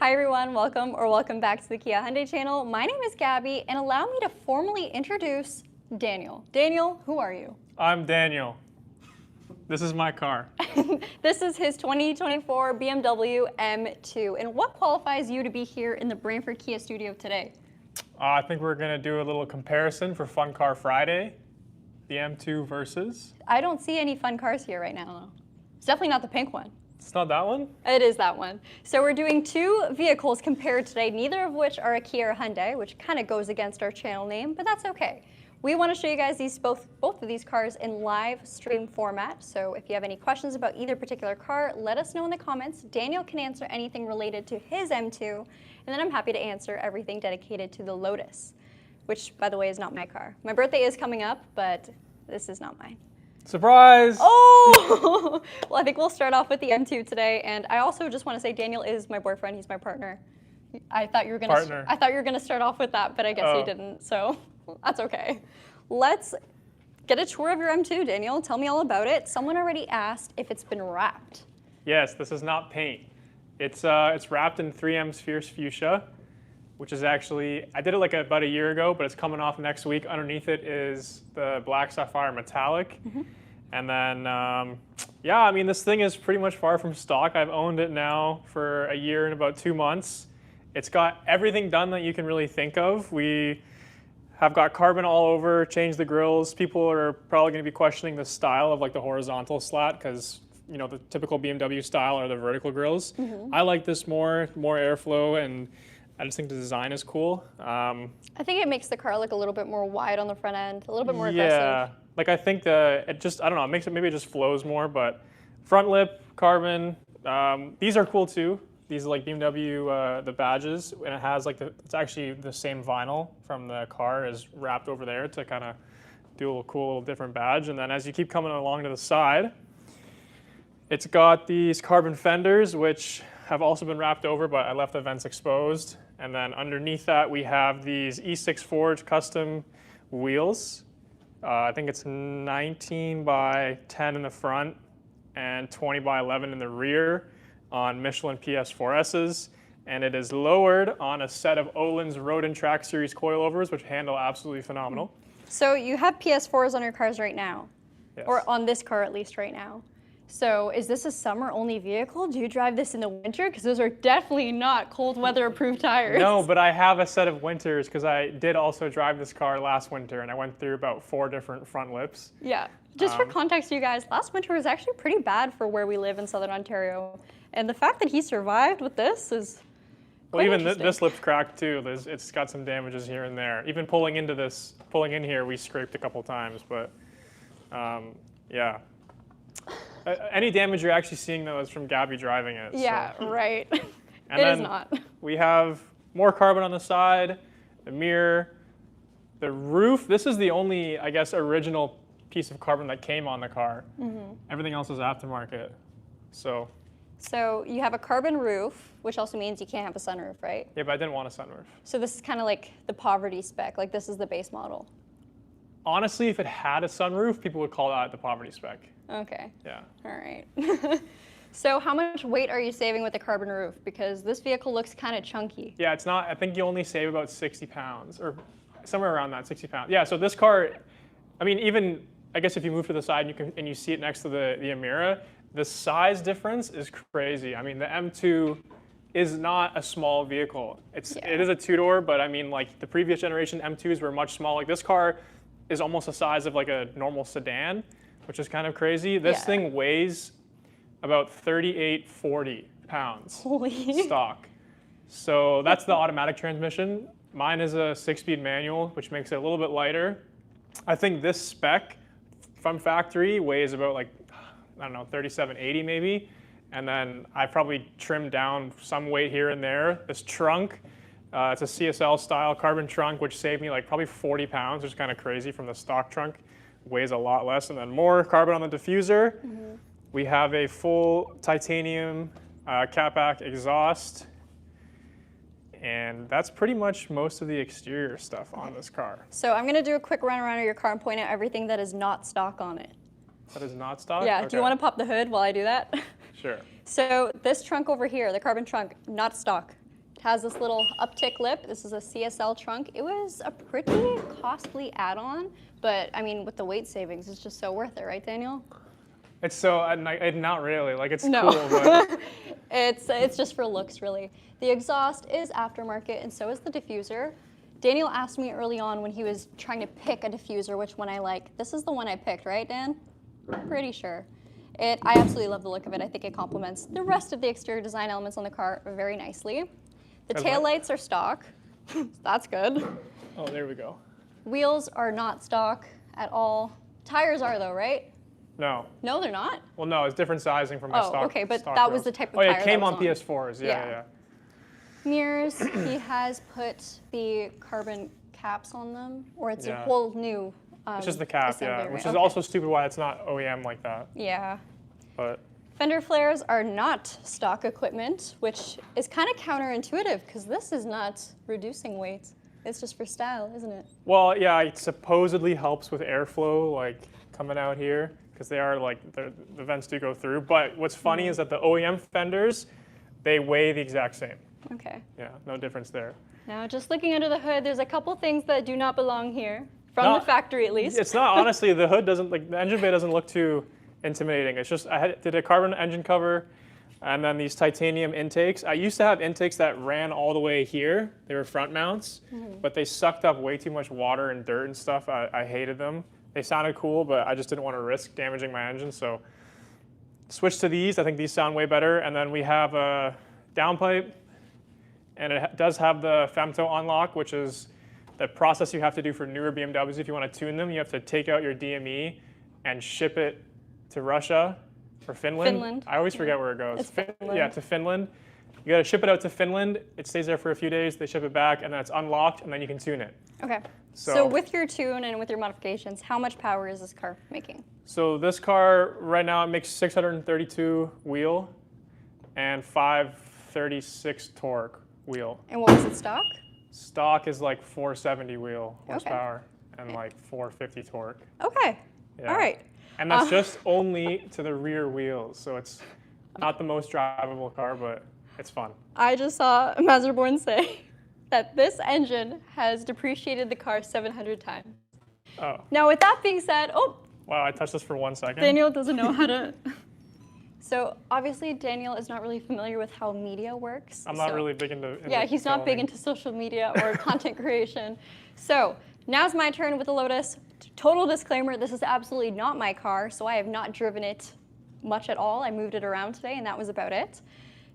Hi everyone, welcome back to the Kia Hyundai channel. My name is Gabby, and allow me to formally introduce Daniel. Daniel, who are you? I'm Daniel. This is my car. This is his 2024 BMW M2. And what qualifies you to be here in the Brantford Kia studio today? I think we're gonna do a little comparison for Fun Car Friday. The M2 versus. I don't see any fun cars here right now, though. It's definitely not the pink one. It's not that one? It is that one. So we're doing two vehicles compared today, neither of which are a Kia or Hyundai, which kind of goes against our channel name, but that's okay. We want to show you guys both of these cars in live stream format. So if you have any questions about either particular car, let us know in the comments. Daniel can answer anything related to his M2, and then I'm happy to answer everything dedicated to the Lotus, which, by the way, is not my car. My birthday is coming up, but this is not mine. Surprise! Oh! Well, I think we'll start off with the M2 today, and I also just want to say Daniel is my boyfriend. He's my partner. I thought you were gonna start off with that, but I guess you didn't. So that's okay. Let's get a tour of your M2, Daniel. Tell me all about it. Someone already asked if it's been wrapped. Yes, this is not paint. It's wrapped in 3M's Fierce Fuchsia, which is actually, I did it like about a year ago, but it's coming off next week. Underneath it is the Black Sapphire Metallic. Mm-hmm. And then, yeah, I mean, this thing is pretty much far from stock. I've owned it now for a year and about 2 months. It's got everything done that you can really think of. We have got carbon all over, changed the grills. People are probably going to be questioning the style of like the horizontal slat because, you know, the typical BMW style are the vertical grills. Mm-hmm. I like this more airflow, and I just think the design is cool. I think it makes the car look a little bit more wide on the front end, a little bit more aggressive. Yeah, like I think I don't know, maybe it just flows more, but front lip, carbon, these are cool too. These are like BMW, the badges, and it has like it's actually the same vinyl from the car is wrapped over there to kind of do a little cool, little different badge. And then as you keep coming along to the side, it's got these carbon fenders, which have also been wrapped over, but I left the vents exposed. And then underneath that, we have these E6 Forge custom wheels. I think it's 19 by 10 in the front and 20 by 11 in the rear on Michelin PS4Ss. And it is lowered on a set of Öhlins Road and Track Series coilovers, which handle absolutely phenomenal. So you have PS4s on your cars right now, yes. Or on this car at least right now. So is this a summer-only vehicle? Do you drive this in the winter? Because those are definitely not cold weather-approved tires. No, but I have a set of winters because I did also drive this car last winter, and I went through about 4 different front lips. Yeah. Just for context, you guys, last winter was actually pretty bad for where we live in Southern Ontario. And the fact that he survived with this is well, even this lip's cracked too. It's got some damages here and there. Even pulling in here, we scraped a couple times, but yeah. Any damage you're actually seeing, though, is from Gabi driving it. Yeah, so. Right. And it is not. We have more carbon on the side, the mirror, the roof. This is the only, I guess, original piece of carbon that came on the car. Mm-hmm. Everything else is aftermarket. So you have a carbon roof, which also means you can't have a sunroof, right? Yeah, but I didn't want a sunroof. So this is kind of like the poverty spec. Like this is the base model. Honestly, if it had a sunroof, people would call that the poverty spec. Okay. Yeah. All right. So how much weight are you saving with the carbon roof? Because this vehicle looks kind of chunky. Yeah, it's not. I think you only save about 60 pounds or somewhere around that, 60 pounds. Yeah, so this car, I mean, even, I guess if you move to the side and you see it next to the Emira, the size difference is crazy. I mean, the M2 is not a small vehicle. It is a two-door, but I mean, like the previous generation M2s were much smaller. Like this car is almost the size of like a normal sedan, which is kind of crazy. This thing weighs about 40 pounds stock. So that's the automatic transmission. Mine is a 6-speed manual, which makes it a little bit lighter. I think this spec from factory weighs about like, I don't know, 3780 maybe. And then I probably trimmed down some weight here and there. This trunk, it's a CSL style carbon trunk, which saved me like probably 40 pounds, which is kind of crazy from the stock trunk. Weighs a lot less. And then more carbon on the diffuser. Mm-hmm. We have a full titanium catback exhaust. And that's pretty much most of the exterior stuff on this car. So I'm going to do a quick run around of your car and point out everything that is not stock on it. That is not stock? Yeah, okay. Do you want to pop the hood while I do that? Sure. So this trunk over here, the carbon trunk, not stock. It has this little uptick lip. This is a CSL trunk. It was a pretty costly add-on, but I mean, with the weight savings, it's just so worth it, right, Daniel? It's so, not really. Like, it's No. cool, but It's just for looks, really. The exhaust is aftermarket, and so is the diffuser. Daniel asked me early on when he was trying to pick a diffuser which one I like. This is the one I picked, right, Dan? Pretty sure. I absolutely love the look of it. I think it complements the rest of the exterior design elements on the car very nicely. The taillights are stock. That's good. oh, there we go. Wheels are not stock at all. Tires are, though, right? No. No, they're not? Well, no, it's different sizing from my stock. Oh, okay, but stock that wheels. was the type of Oh, yeah, tire it came that on was PS4s. Yeah. Yeah. Mirrors, he has put the carbon caps on them, or it's a Yeah. whole new It's just the cap, assembly, yeah, right? which is Okay. also stupid why it's not OEM like that. Yeah. But Fender flares are not stock equipment, which is kind of counterintuitive because this is not reducing weight. It's just for style, isn't it? well, yeah, it supposedly helps with airflow, like coming out here, because they are like the vents do go through. But what's funny is that the OEM fenders, they weigh the exact same. Okay. Yeah, no difference there. Now, just looking under the hood, there's a couple things that do not belong here, from No, the factory at least. It's not, honestly, the hood doesn't, like, the engine bay doesn't look too intimidating. It's just, did a carbon engine cover, and then these titanium intakes. I used to have intakes that ran all the way here. They were front mounts, but they sucked up way too much water and dirt and stuff. I hated them. They sounded cool, but I just didn't want to risk damaging my engine, so switched to these. I think these sound way better. And then we have a downpipe, and it does have the femto unlock, which is the process you have to do for newer BMWs. If you want to tune them, you have to take out your DME and ship it to Russia or Finland. Finland. I always forget where it goes. It's Finland. Yeah, to Finland. You got to ship it out to Finland. It stays there for a few days. They ship it back, and then it's unlocked, and then you can tune it. Okay. So- So with your tune and with your modifications, how much power is this car making? So this car right now it makes 632 wheel and 536 torque wheel. And what was it stock? Stock is like 470 wheel horsepower and like 450 torque. Okay. Yeah. All right. And that's just only to the rear wheels. So it's not the most drivable car, but it's fun. I just saw Mazerborn say that this engine has depreciated the car 700 times. Oh, Now, with that being said, wow, I touched this for 1 second. Daniel doesn't know how to. So obviously, Daniel is not really familiar with how media works. I'm not so- really big into Yeah, he's not big filming. into social media or content creation. So now's my turn with the Lotus. Total disclaimer, this is absolutely not my car, so I have not driven it much at all. I moved it around today, and that was about it.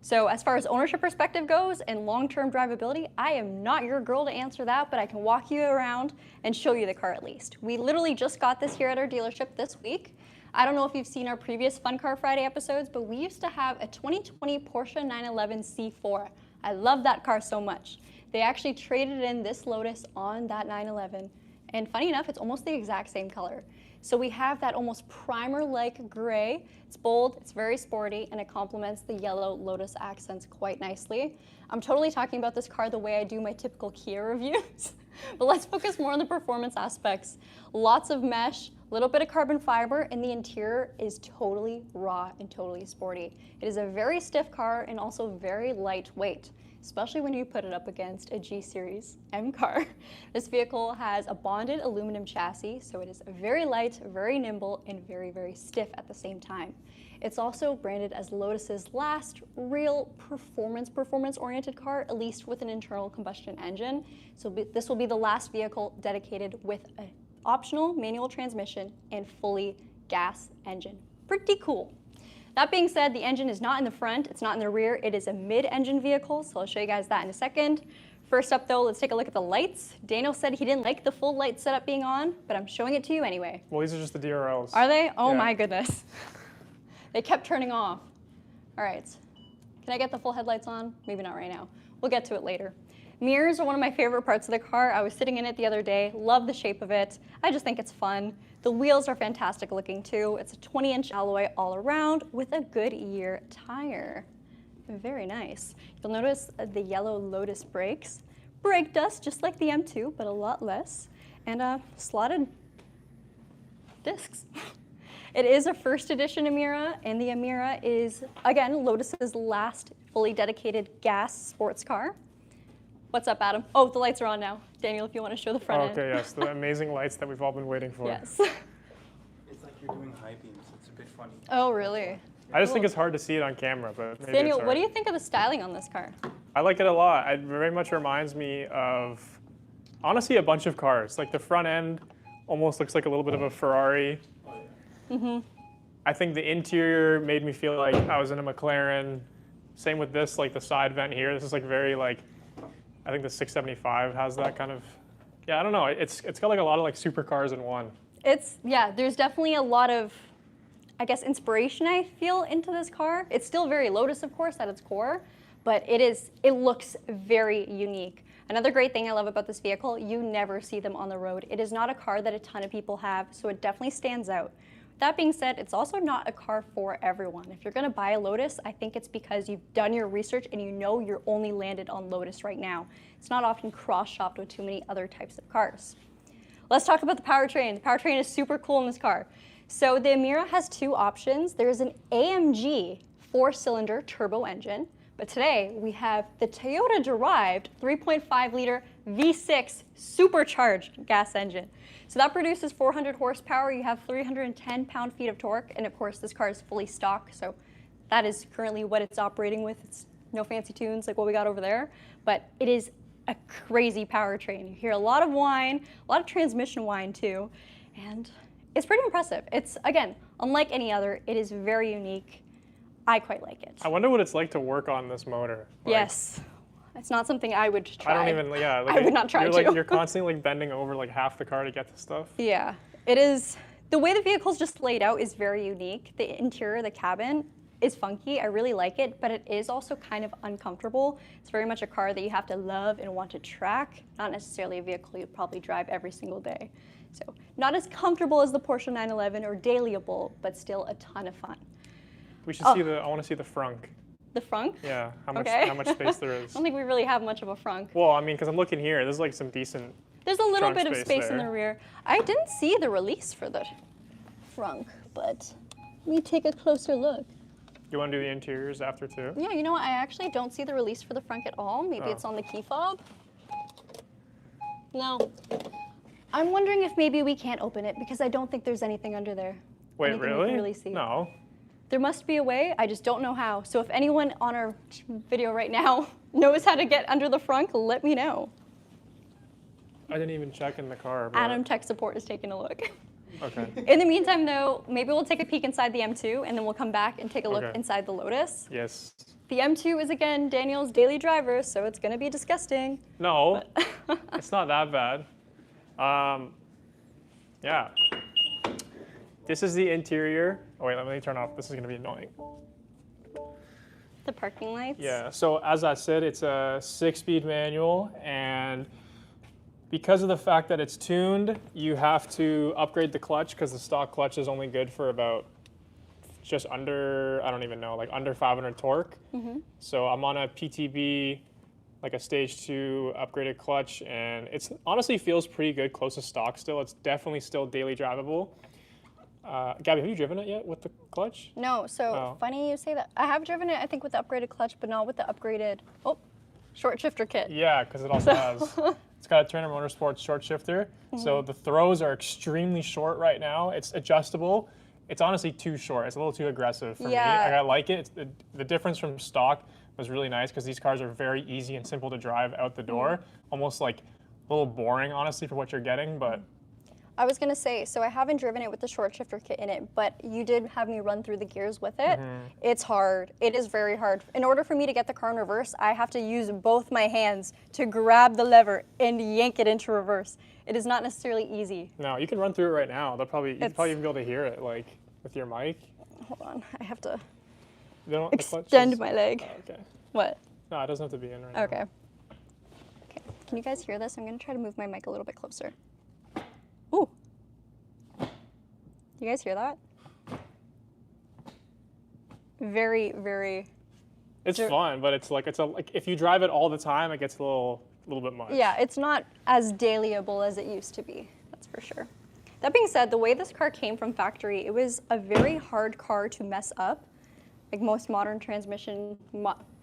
So as far as ownership perspective goes and long-term drivability, I am not your girl to answer that, but I can walk you around and show you the car at least. We literally just got this here at our dealership this week. I don't know if you've seen our previous Fun Car Friday episodes, but we used to have a 2020 Porsche 911 C4. I love that car so much. They actually traded in this Lotus on that 911. And funny enough, it's almost the exact same color. So we have that almost primer-like gray. It's bold, it's very sporty, and it complements the yellow Lotus accents quite nicely. I'm totally talking about this car the way I do my typical Kia reviews. But let's focus more on the performance aspects. Lots of mesh, a little bit of carbon fiber, and the interior is totally raw and totally sporty. It is a very stiff car and also very lightweight, especially when you put it up against a G-Series M car. This vehicle has a bonded aluminum chassis, so it is very light, very nimble, and very, very stiff at the same time. It's also branded as Lotus's last real performance-oriented car, at least with an internal combustion engine. So this will be the last vehicle dedicated with an optional manual transmission and fully gas engine. Pretty cool. That being said, the engine is not in the front, it's not in the rear, it is a mid-engine vehicle, so I'll show you guys that in a second. First up though, let's take a look at the lights. Daniel said he didn't like the full light setup being on, but I'm showing it to you anyway. Well, these are just the DRLs. Are they? Oh Yeah. my goodness. They kept turning off. All right, can I get the full headlights on? Maybe not right now. We'll get to it later. Mirrors are one of my favorite parts of the car. I was sitting in it the other day, love the shape of it. I just think it's fun. The wheels are fantastic looking too. It's a 20-inch alloy all around with a Goodyear tire. Very nice. You'll notice the yellow Lotus brakes. Brake dust, just like the M2, but a lot less. And slotted discs. It is a first edition Emira, and the Emira is, again, Lotus's last fully dedicated gas sports car. What's up, Adam? Oh, the lights are on now. Daniel, if you want to show the front end. Okay, yes, the amazing lights that we've all been waiting for. Yes. It's like you're doing high beams. It's a bit funny. Oh, really? I just think it's hard to see it on camera, but maybe Daniel, it's what do all you think of the styling on this car? I like it a lot. It very much reminds me of, honestly, a bunch of cars. Like the front end almost looks like a little bit of a Ferrari. I think the interior made me feel like I was in a McLaren. Same with this, like the side vent here. This is like very like, I think the 675 has that kind of, yeah, I don't know. It's got like a lot of like supercars in one. Yeah, there's definitely a lot of, I guess, inspiration I feel into this car. It's still very Lotus, of course, at its core, but it looks very unique. Another great thing I love about this vehicle, you never see them on the road. It is not a car that a ton of people have, so it definitely stands out. That being said, it's also not a car for everyone. If you're gonna buy a Lotus, I think it's because you've done your research and you know you're only landed on Lotus right now. It's not often cross-shopped with too many other types of cars. Let's talk about the powertrain. The powertrain is super cool in this car. So the Emira has two options. There's an AMG 4-cylinder turbo engine, but today we have the Toyota-derived 3.5-liter V6 supercharged gas engine. So that produces 400 horsepower. You have 310 pound-feet of torque, and of course this car is fully stock, so that is currently what it's operating with. It's no fancy tunes like what we got over there, but it is a crazy powertrain. You hear a lot of whine, a lot of transmission whine too, and it's pretty impressive. It's, again, unlike any other, it is very unique. I quite like it. I wonder what it's like to work on this motor. Like, yes. It's not something I would try. I don't even, yeah. Like I would not try you're to. Like, you're constantly like bending over like half the car to get to stuff. Yeah, it is. The way the vehicle's just laid out is very unique. The interior, the cabin, is funky. I really like it, but it is also kind of uncomfortable. It's very much a car that you have to love and want to track, not necessarily a vehicle you'd probably drive every single day. So not as comfortable as the Porsche 911 or dailyable, but still a ton of fun. We should see I want to see the frunk. The frunk? Yeah, how much space there is. I don't think we really have much of a frunk. Well, I mean, because I'm looking here, there's like some decent. There's a little trunk bit of space in the rear. I didn't see the release for the frunk, but let me take a closer look. You want to do the interiors after too? Yeah, you know what? I actually don't see the release for the frunk at all. Maybe it's on the key fob. No. I'm wondering if maybe we can't open it because I don't think there's anything under there. Wait, Anything we really? can really see. No. There must be a way, I just don't know how. So if anyone on our video right now knows how to get under the frunk, let me know. I didn't even check in the car. But... Adam Tech Support is taking a look. Okay. In the meantime though, maybe we'll take a peek inside the M2 and then we'll come back and take a look inside the Lotus. Yes. The M2 is again Daniel's daily driver, so it's gonna be disgusting. No, it's not that bad. Yeah. This is the interior. Oh wait, let me turn off. This is gonna be annoying. The parking lights? Yeah, so as I said, it's a 6-speed manual, and because of the fact that it's tuned, you have to upgrade the clutch because the stock clutch is only good for about just under, I don't even know, like under 500 torque. So I'm on a PTB, like a stage 2 upgraded clutch, and it's honestly feels pretty good, close to stock still. It's definitely still daily drivable. Gabi, have you driven it yet with the clutch? No, so funny you say that. I have driven it, I think, with the upgraded clutch, but not with the upgraded, short shifter kit. Yeah, because it also has, it's got a Turner Motorsports short shifter. So the throws are extremely short right now. It's adjustable. It's honestly too short. It's a little too aggressive for me. I like it. It's the difference from stock was really nice because these cars are very easy and simple to drive out the door. Almost like a little boring, honestly, for what you're getting, but. I was gonna say, so I haven't driven it with the short shifter kit in it, but you did have me run through the gears with it. It's hard. It is very hard. In order for me to get the car in reverse, I have to use both my hands to grab the lever and yank it into reverse. It is not necessarily easy. No, you can run through it right now. You'll probably even be able to hear it, like with your mic. Hold on, I have to The extend my leg. Oh, okay. What? No, it doesn't have to be in right now. Okay. Can you guys hear this? I'm gonna try to move my mic a little bit closer. Ooh. You guys hear that? Very, very. It's fun, but it's like if you drive it all the time, it gets a little bit much. Yeah, it's not as dailyable as it used to be. That's for sure. That being said, the way this car came from factory, it was a very hard car to mess up. like most modern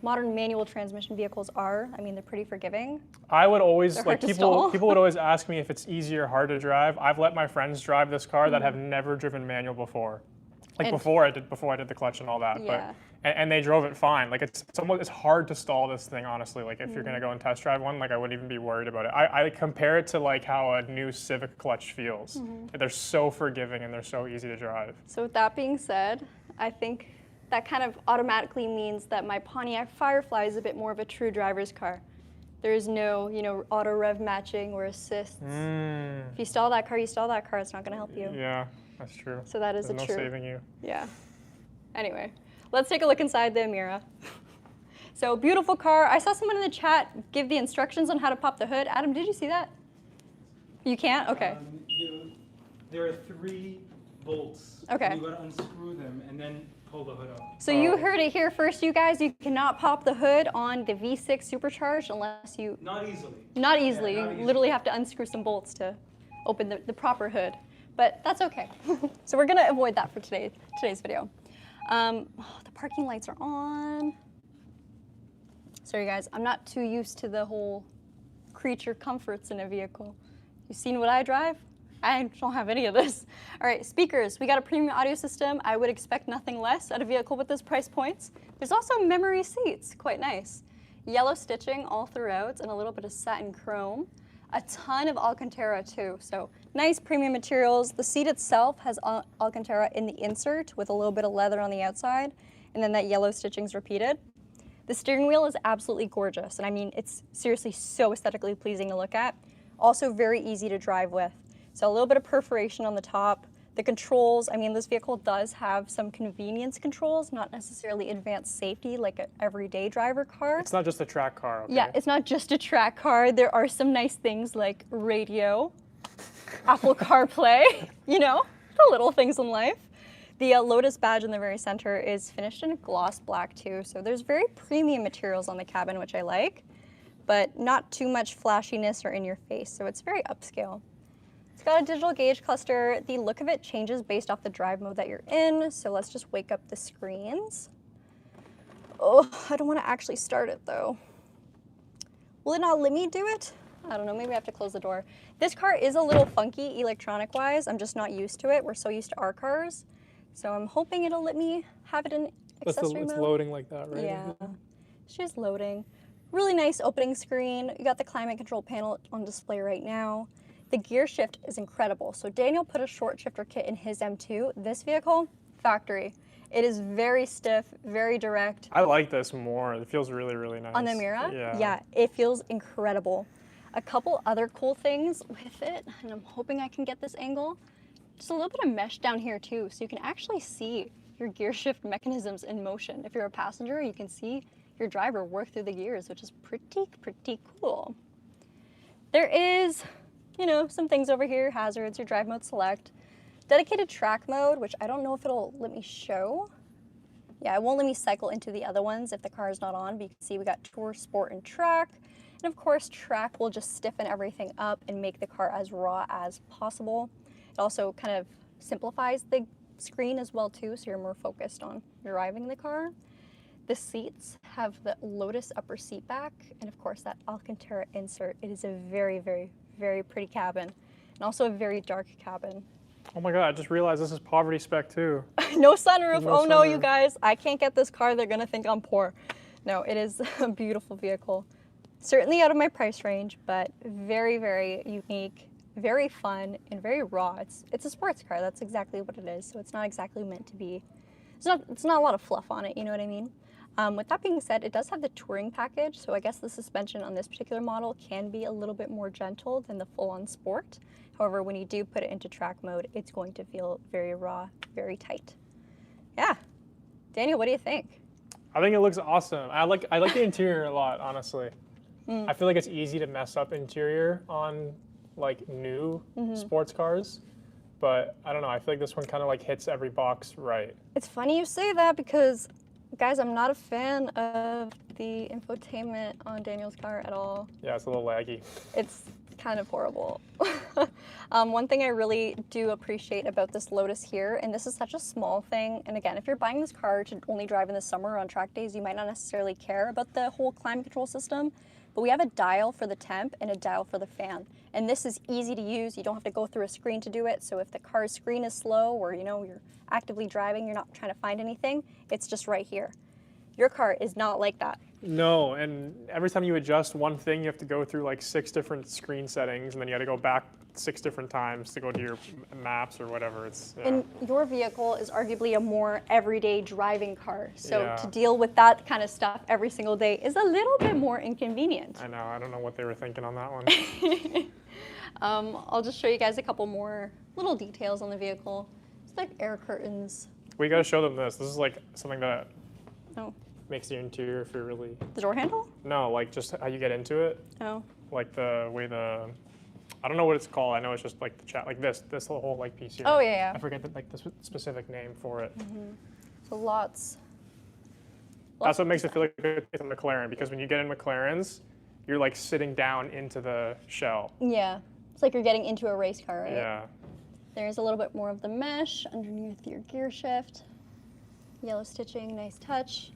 modern manual transmission vehicles are. I mean, they're pretty forgiving. I would always, They're like, hard to stall. people would always ask me if it's easy or hard to drive. I've let my friends drive this car that have never driven manual before. Like And- before I did the clutch and all that. Yeah. But and they drove it fine. Like it's hard to stall this thing, honestly. Like if you're gonna go and test drive one, like I wouldn't even be worried about it. I compare it to like how a new Civic clutch feels. They're so forgiving and they're so easy to drive. So with that being said, I think that kind of automatically means that my Pontiac Firefly is a bit more of a true driver's car. There is no, auto rev matching or assists. If you stall that car, you stall that car. It's not going to help you. Yeah, that's true. So that is There's no true. saving you. Yeah. Anyway, let's take a look inside the Emira. So beautiful car. I saw someone in the chat give the instructions on how to pop the hood. Adam, did you see that? You can't? Okay. There are 3 bolts. Okay. And you got to unscrew them and then pull the hood up. So you heard it here first, you guys. You cannot pop the hood on the V6 supercharged unless you... Not easily. Not easily. Yeah, not You easily. literally have to unscrew some bolts to open the proper hood. But that's okay. So we're going to avoid that for today's video. The parking lights are on. Sorry, guys. I'm not too used to the whole creature comforts in a vehicle. You've seen what I drive? I don't have any of this. All right, speakers. We got a premium audio system. I would expect nothing less at a vehicle with this price points. There's also memory seats, quite nice. Yellow stitching all throughout and a little bit of satin chrome. A ton of Alcantara too, so nice premium materials. The seat itself has Alcantara in the insert with a little bit of leather on the outside, and then that yellow stitching's repeated. The steering wheel is absolutely gorgeous, and I mean, it's seriously so aesthetically pleasing to look at. Also very easy to drive with. So a little bit of perforation on the top. The controls, I mean, this vehicle does have some convenience controls, not necessarily advanced safety like an everyday driver car. It's not just a track car, okay? Yeah, it's not just a track car. There are some nice things like radio, Apple CarPlay, the little things in life. The Lotus badge in the very center is finished in a gloss black too, so there's very premium materials on the cabin, which I like, but not too much flashiness or in your face, so it's very upscale. It's got a digital gauge cluster. The look of it changes based off the drive mode that you're in, so let's just wake up the screens. Oh, I don't want to actually start it though. Will it not let me do it? I don't know, maybe I have to close the door. This car is a little funky electronic-wise. I'm just not used to it. We're so used to our cars. So I'm hoping it'll let me have it in accessory It's mode. loading like that, right? Yeah, it's just loading. Really nice opening screen. You got the climate control panel on display right now. The gear shift is incredible. So Daniel put a short shifter kit in his M2. This vehicle, factory. It is very stiff, very direct. I like this more. It feels really, really nice. On the Emira? Yeah. It feels incredible. A couple other cool things with it, and I'm hoping I can get this angle. Just a little bit of mesh down here too, so you can actually see your gear shift mechanisms in motion. If you're a passenger, you can see your driver work through the gears, which is pretty cool. There is, some things over here, hazards, your drive mode select. Dedicated track mode, which I don't know if it'll let me show. Yeah, it won't let me cycle into the other ones if the car is not on, but you can see we got Tour, Sport, and Track. And of course, Track will just stiffen everything up and make the car as raw as possible. It also kind of simplifies the screen as well too, so you're more focused on driving the car. The seats have the Lotus upper seat back, and of course that Alcantara insert. It is a very, very, very pretty cabin, and also a very dark cabin. Oh my God, I just realized this is poverty spec too. No sunroof. No Oh no, you sunroof. guys, I can't get this car. They're gonna think I'm poor. No, it is a beautiful vehicle. Certainly out of my price range, but very, very unique, very fun, and very raw. It's a sports car. That's exactly what it is. So it's not exactly meant to be. It's not a lot of fluff on it. You know what I mean? With that being said, it does have the touring package. So I guess the suspension on this particular model can be a little bit more gentle than the full-on sport. However, when you do put it into track mode, it's going to feel very raw, very tight. Yeah. Daniel, what do you think? I think it looks awesome. I like the interior a lot, honestly. I feel like it's easy to mess up interior on like new sports cars, but I don't know. I feel like this one kind of like hits every box right. It's funny you say that because Guys, I'm not a fan of the infotainment on Daniel's car at all. Yeah, it's a little laggy. It's kind of horrible. One thing I really do appreciate about this Lotus here, and this is such a small thing, and again, if you're buying this car to only drive in the summer or on track days, you might not necessarily care about the whole climate control system, but we have a dial for the temp and a dial for the fan. And this is easy to use. You don't have to go through a screen to do it. So if the car's screen is slow or you're actively driving, you're not trying to find anything, it's just right here. Your car is not like that. No, and every time you adjust one thing, you have to go through like 6 different screen settings, and then you got to go back 6 different times to go to your maps or whatever. And your vehicle is arguably a more everyday driving car. So Yeah. to deal with that kind of stuff every single day is a little bit more inconvenient. I know. I don't know what they were thinking on that one. I'll just show you guys a couple more little details on the vehicle. It's like air curtains. We got to show them this. This is like something that Oh, makes the interior feel really. the door handle? No, like just how you get into it. Oh. Like the way I don't know what it's called. I know it's just like the chat, like this whole like piece here. Oh, yeah. I forget the specific name for it. So lots. That's what makes it feel like it's a McLaren, because when you get in McLarens, you're like sitting down into the shell. Yeah. It's like you're getting into a race car, right? Yeah. There's a little bit more of the mesh underneath your gear shift. Yellow stitching, nice touch.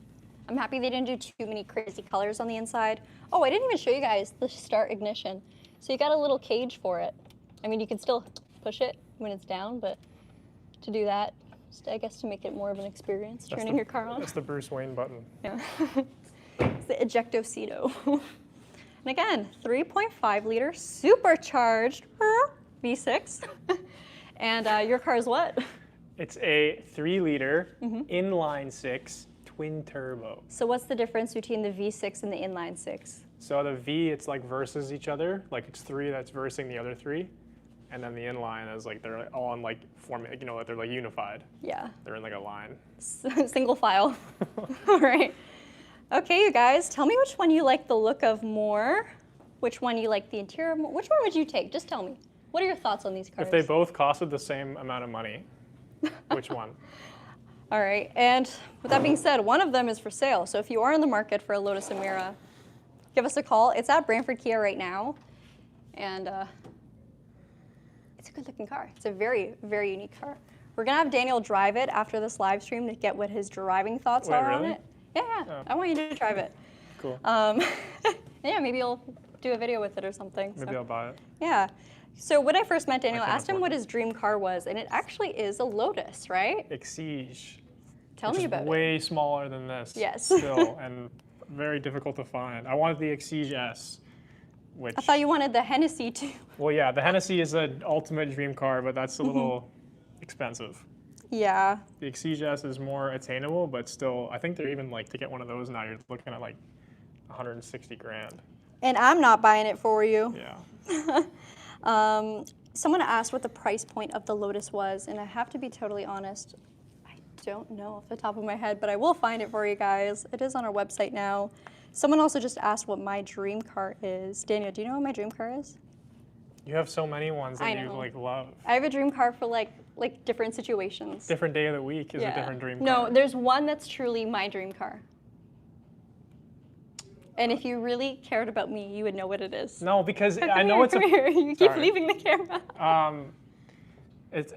I'm happy they didn't do too many crazy colors on the inside. Oh, I didn't even show you guys the start ignition. So you got a little cage for it. I mean, you can still push it when it's down, but to do that, just, I guess to make it more of an experience, turning your car on. That's the Bruce Wayne button. Yeah. It's the ejectocito. And again, 3.5 liter supercharged V6. And your car is what? It's a 3-liter inline 6 twin turbo. So what's the difference between the V6 and the inline 6? So the V, it's like versus each other. Like it's 3 that's versing the other 3. And then the inline is like they're all in like like they're like unified. Yeah. They're in like a line. Single file. All right. Okay, you guys, tell me which one you like the look of more, which one you like the interior more. Which one would you take? Just tell me. What are your thoughts on these cars? If they both costed the same amount of money, which one? All right, and with that being said, one of them is for sale. So if you are in the market for a Lotus Emira, give us a call. It's at Brantford Kia right now, and it's a good-looking car. It's a very, very unique car. We're gonna have Daniel drive it after this live stream to get what his driving thoughts Wait, are on really? it. Yeah, Oh. I want you to drive it. Cool. Yeah, maybe you'll do a video with it or something. Maybe so. I'll buy it. Yeah. So when I first met Daniel, I can't asked him afford what it. his dream car was, and it actually is a Lotus, right? Exige. Tell which me is about it. way smaller than this. Yes. Still, and very difficult to find. I wanted the Exige S, which. I thought you wanted the Hennessy too. Well, yeah, the Hennessy is an ultimate dream car, but that's a little expensive. Yeah. The Exige S is more attainable, but still, I think they're even like to get one of those now, you're looking at like 160 grand. And I'm not buying it for you. Yeah. Someone asked what the price point of the Lotus was, and I have to be totally honest, I don't know off the top of my head, but I will find it for you guys. It is on our website now. Someone also just asked what my dream car is. Daniel, do you know what my dream car is? You have so many ones I that you know. like love. I have a dream car for like different situations. Different day of the week is a different dream car. No, there's one that's truly my dream car. And if you really cared about me, you would know what it is. No, because Come I know here, it's a. come here. You keep Sorry. leaving the camera. It's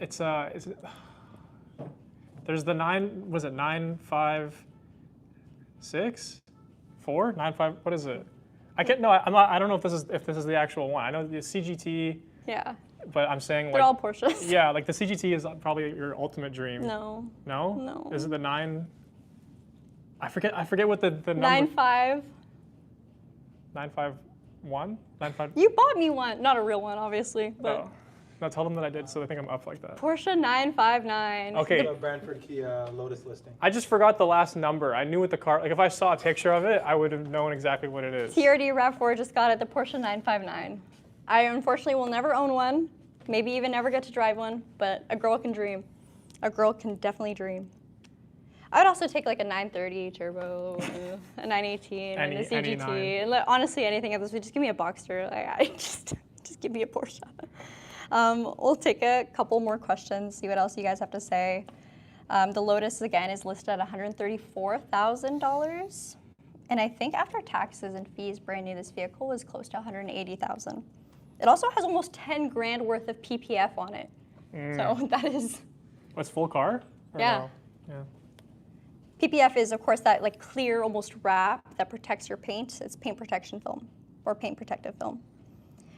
there's the 956, 4, 95. What is it? I can't. No, I'm not. I don't know if this is the actual one. I know the CGT, Yeah, but I'm saying they're like. all Porsches. Yeah, like the CGT is probably your ultimate dream. No. No. No. Is it the 9? I forget what the number. 9.5. 951. 95. You bought me one. Not a real one, obviously, but Oh. No, tell them that I did, so they think I'm up like that. Porsche 959. Okay. The Brantford Kia Lotus listing. I just forgot the last number. I knew what the car, like if I saw a picture of it, I would have known exactly what it is. TRD RAV4 just got it, the Porsche 959. I unfortunately will never own one, maybe even never get to drive one, but a girl can dream. A girl can definitely dream. I would also take like a 930 turbo, a 918, and a Any CGT. 9. And honestly, anything at this point, just give me a Boxster. Just give me a Porsche. We'll take a couple more questions, see what else you guys have to say. The Lotus, again, is listed at $134,000. And I think after taxes and fees, brand new, this vehicle was close to $180,000. It also has almost 10 grand worth of PPF on it. So that is... What's full car? Or Yeah. No? Yeah. PPF is, of course, that like clear, almost wrap that protects your paint. It's paint protection film or paint protective film.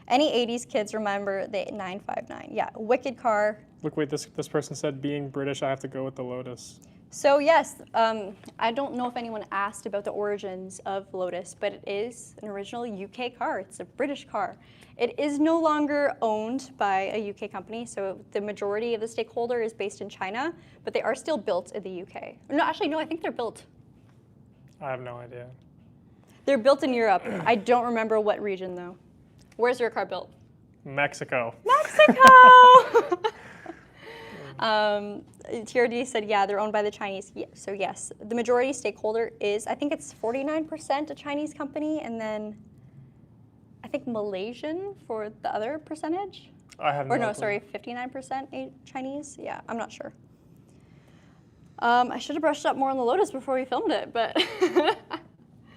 Any 80s kids remember the 959. Yeah, wicked car. Look, wait, this person said being British, I have to go with the Lotus. So yes, I don't know if anyone asked about the origins of Lotus, but it is an original UK car. It's a British car. It is no longer owned by a UK company, so the majority of the stakeholder is based in China, but they are still built in the UK. No, actually, no, I think they're built. I have no idea. They're built in Europe. I don't remember what region, though. Where's your car built? Mexico. Mexico! TRD said, yeah, they're owned by the Chinese. Yeah, so yes, the majority stakeholder is, I think it's 49% a Chinese company, and then I think Malaysian for the other percentage. I have no Or no, clue. sorry, 59% Chinese. Yeah, I'm not sure. I should have brushed up more on the Lotus before we filmed it, but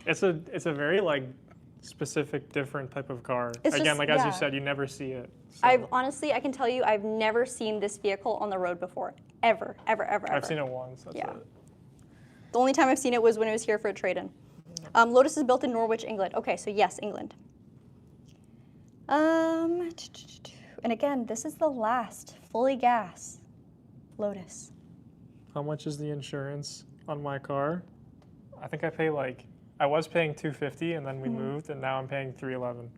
It's a very like specific, different type of car. It's Again, just- like as you yeah. said, you never see it. So. I've honestly, I can tell you, I've never seen this vehicle on the road before, ever, ever, ever, ever. I've seen it once. That's Yeah. it. The only time I've seen it was when it was here for a trade-in. Lotus is built in Norwich, England. Okay, so yes, England. And again, this is the last fully gas Lotus. How much is the insurance on my car? I think I pay like, I was paying $250 and then we moved and now I'm paying $311.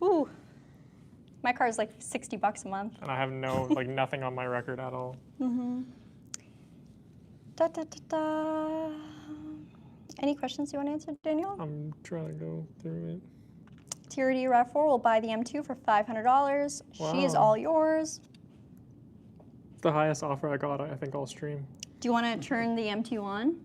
Ooh, my car is like $60 a month. And I have no, like nothing on my record at all. Da, da, da, da. Any questions you want to answer, Daniel? I'm trying to go through it. TRD RAV4 will buy the M2 for $500. She is Wow. all yours. The highest offer I got, I think I'll stream. Do you want to turn the M2 on?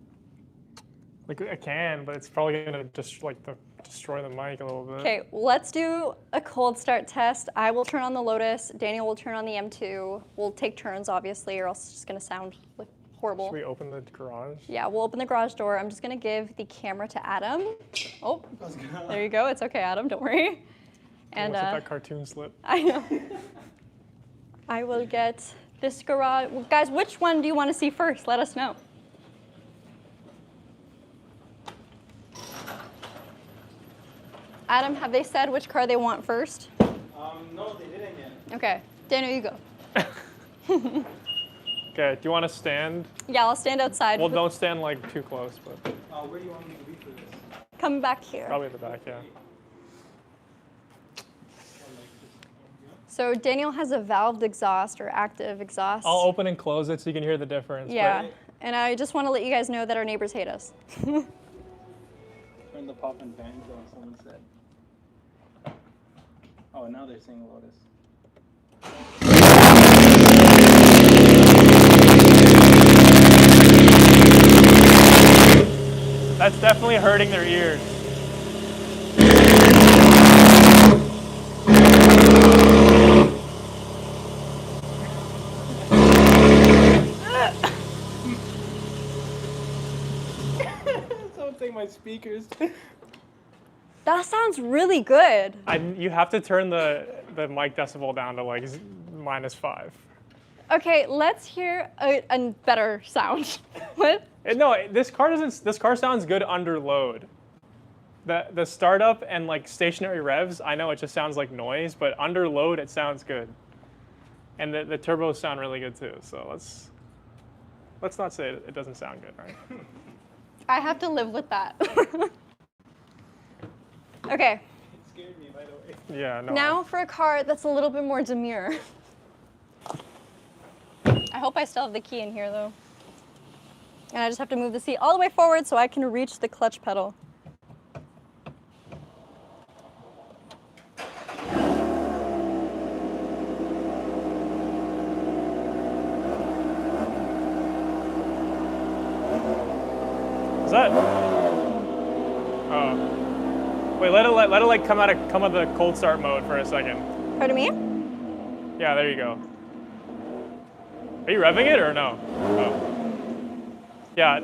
Like I can, but it's probably gonna just like destroy the mic a little bit. Okay, let's do a cold start test. I will turn on the Lotus. Daniel will turn on the M2. We'll take turns, obviously, or else it's just going to sound like horrible. Should we open the garage? Yeah, we'll open the garage door. I'm just going to give the camera to Adam. Oh, there you go. It's okay, Adam. Don't worry. And What's with that cartoon slip? I know. I will get this garage. Well, guys, which one do you want to see first? Let us know. Adam, have they said which car they want first? No, they didn't yet. Okay, Daniel, you go. Okay, do you want to stand? Yeah, I'll stand outside. Well, don't stand like too close, but Where do you want me to be for this? Come back here. probably at the back, yeah. So Daniel has a valved exhaust or active exhaust. I'll open and close it so you can hear the difference. Yeah, and I just want to let you guys know that our neighbors hate us. Turn the pop and bang zone, someone said. Oh, now they're saying Lotus. That's definitely hurting their ears. Someone say my speakers. That sounds really good. You have to turn the mic decibel down to like -5. Okay, let's hear a better sound. What? No, this car sounds good under load. The startup and like stationary revs, I know it just sounds like noise, but under load it sounds good. And the turbos sound really good too. So let's not say it doesn't sound good, right? I have to live with that. Okay, It scared me, by the way. Yeah, no. now for a car that's a little bit more demure. I hope I still have the key in here though. And I just have to move the seat all the way forward so I can reach the clutch pedal. Is that? Oh. Wait, let it like come out of the cold start mode for a second. Pardon me? Yeah, there you go. Are you revving it or no? Oh. Yeah.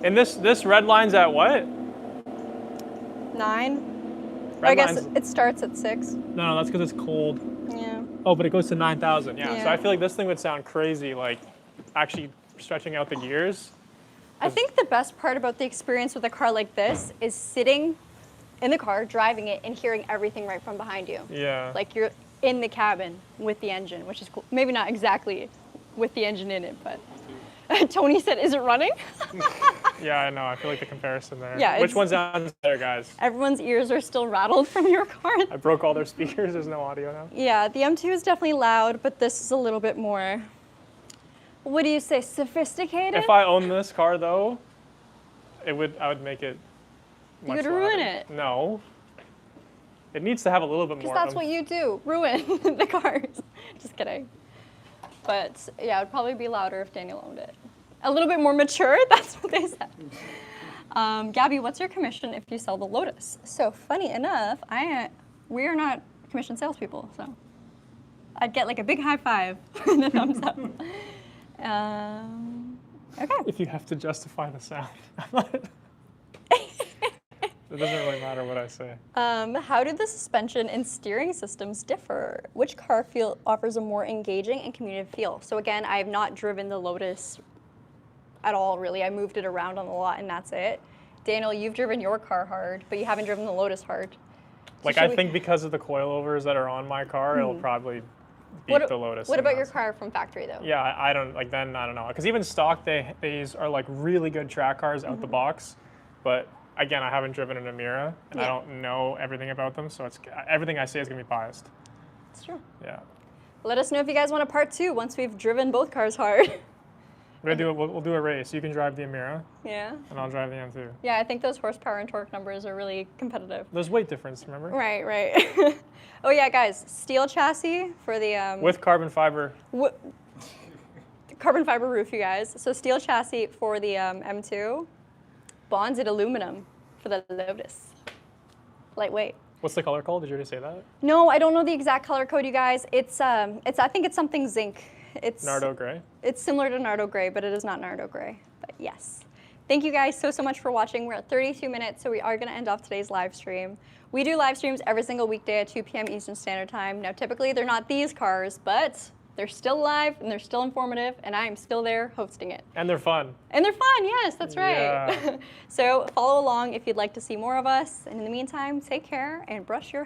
And this red line's at what? 9. Red I guess line's- it starts at 6. No, that's because it's cold. Yeah. Oh, but it goes to 9,000. Yeah. So Yeah. I feel like this thing would sound crazy, like actually stretching out the gears. I think the best part about the experience with a car like this is sitting in the car, driving it, and hearing everything right from behind you. Yeah. Like you're in the cabin with the engine, which is cool. Maybe not exactly with the engine in it, but Tony said, "Is it running?" Yeah, I know. I feel like the comparison there. Yeah, Which it's- one sounds better, guys? Everyone's ears are still rattled from your car. I broke all their speakers. There's no audio now. Yeah, the M2 is definitely loud, but this is a little bit more, what do you say, sophisticated? If I owned this car, though, I would make it. You much would ruin louder. it. No. It needs to have a little bit more. Because that's what you do, ruin the cars. Just kidding. But yeah, it would probably be louder if Daniel owned it. A little bit more mature, that's what they said. Gabby, what's your commission if you sell the Lotus? So funny enough, we are not commission salespeople, so I'd get like a big high five and a thumbs up. Okay. If you have to justify the sound. It doesn't really matter what I say. How do the suspension and steering systems differ? Which car offers a more engaging and community feel? So again, I have not driven the Lotus at all, really. I moved it around on the lot and that's it. Daniel, you've driven your car hard, but you haven't driven the Lotus hard. So Like, I think because of the coilovers that are on my car, it'll probably beat the Lotus. What in about your that. car from factory though? Yeah, I don't, like, then I don't know. Because even stock, these are like really good track cars out the box. But again, I haven't driven an Emira, and I Yeah. don't know everything about them, so everything I say is going to be biased. It's true. Yeah. Let us know if you guys want a part 2 once we've driven both cars hard. We'll do a race. You can drive the Emira, Yeah. and I'll drive the M2. Yeah, I think those horsepower and torque numbers are really competitive. There's weight difference, remember? Right, right. Oh yeah, guys, steel chassis for the With carbon fiber. carbon fiber roof, you guys. So steel chassis for the M2, bonded aluminum for the Lotus. Lightweight. What's the color called? Did you already say that? No, I don't know the exact color code, you guys. It's I think it's something zinc. It's Nardo gray. It's similar to Nardo gray, but it is not Nardo gray. But yes. Thank you guys so much for watching. We're at 32 minutes, so we are going to end off today's live stream. We do live streams every single weekday at 2 p.m. Eastern Standard Time. Now, typically, they're not these cars, but they're still live and they're still informative, and I am still there hosting it. And they're fun. And they're fun, yes, that's right. Yeah. So follow along if you'd like to see more of us. And in the meantime, take care and brush your